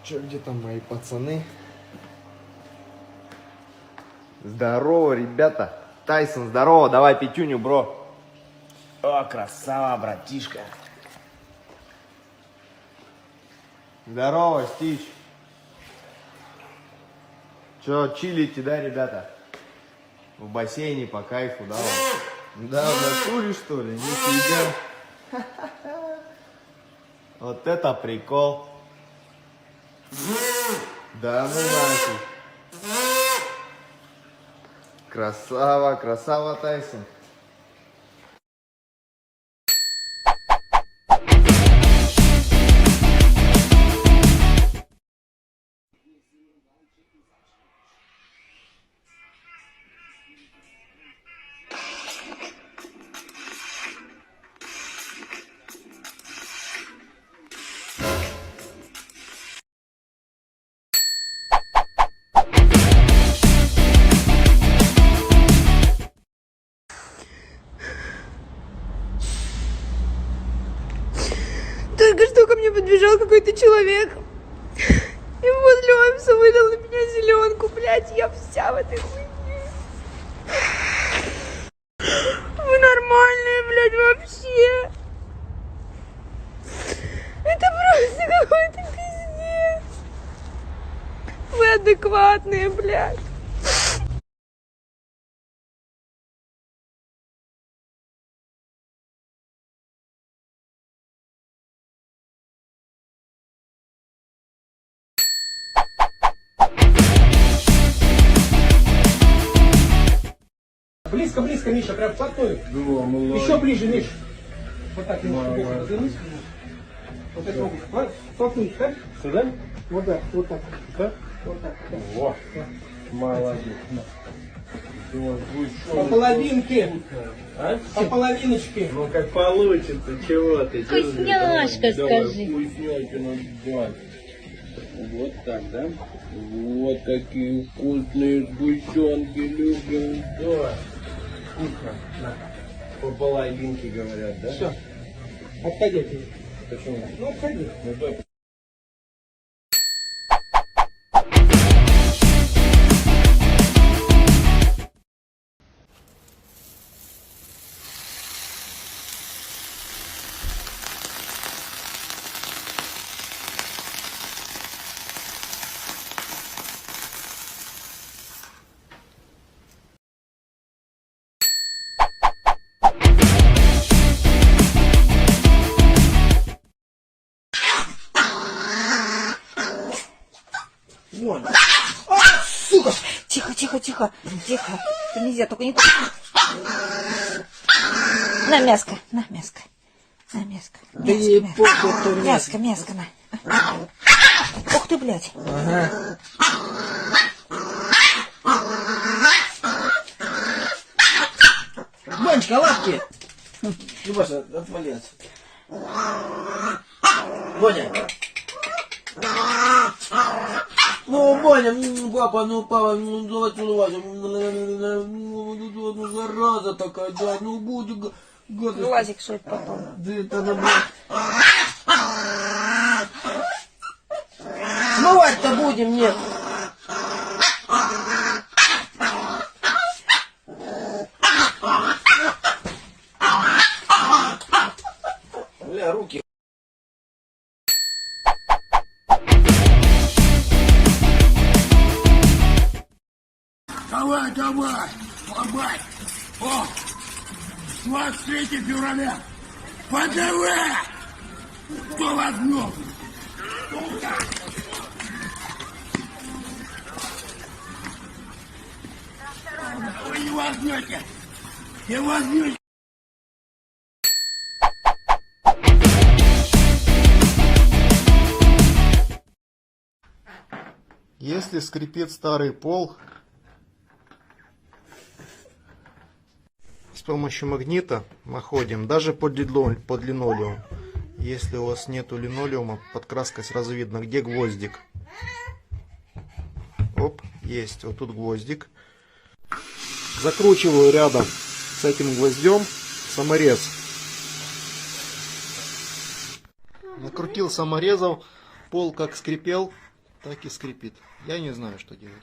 Че, где там мои пацаны? Здорово, ребята. Тайсон, здорово. Давай пятюню, бро. О, красава, братишка. Здорово, Стич. Че, чилите, да, ребята? В бассейне по кайфу, да? Да, в натуре, что ли? Нифига. Вот это прикол. Да, ну нафиг. Красава, красава, Тайсон. Только что ко мне подбежал какой-то человек. И возле офиса вылил на меня зеленку, блядь, я вся в этой хуйне. Вы нормальные, блядь, вообще. Это просто какой-то пиздец. Вы адекватные, блядь. Близко, близко, Миша, прям вплотную. Еще ближе, Миш. Вот так немножко боком развернись. Вот так могу вплотную ставь. Сюда? Вот так, вот так. Да? Вот так. Во, молодец. По половинке. А? По половиночке. Ну как получится, чего ты? Вкусняшка, Давай, скажи. вкусняшка, ну давай. Вот так, да? Вот такие вкусные сгущенки любим. Давай. Вкусно. На. По половинке говорят, да? Все. Отходи от нее. Почему? Ну, отходи. Ну да. Вон. А, сука! Тихо, тихо, тихо, тихо. Это нельзя, только не так. На мяско, на мяско. На мяско. Да ей похуй, то Мяско, мяско, на. Ух ты, блядь. Ага. Бонечка, лапки! Любаша, отвали отсюда. Боня! Ну, Боня, папа, давай целовать. Ну, зараза такая, да, ну, будет гадость. Глазик шить потом. Да это надо, блядь. Смывать-то будем, нет. Бля, руки. Давай, давай, бабай! О, 23 февраля! ПДВ! Кто возьмет? Вы не возьмете! Не возьмете! Если скрипит старый пол, с помощью магнита находим даже под линолеум. Если у вас нету линолеума, под краской сразу видно, где гвоздик. Оп, есть, вот тут гвоздик. Закручиваю рядом с этим гвоздем саморез. Накрутил саморезов, пол как скрипел, так и скрипит. Я не знаю, что делать.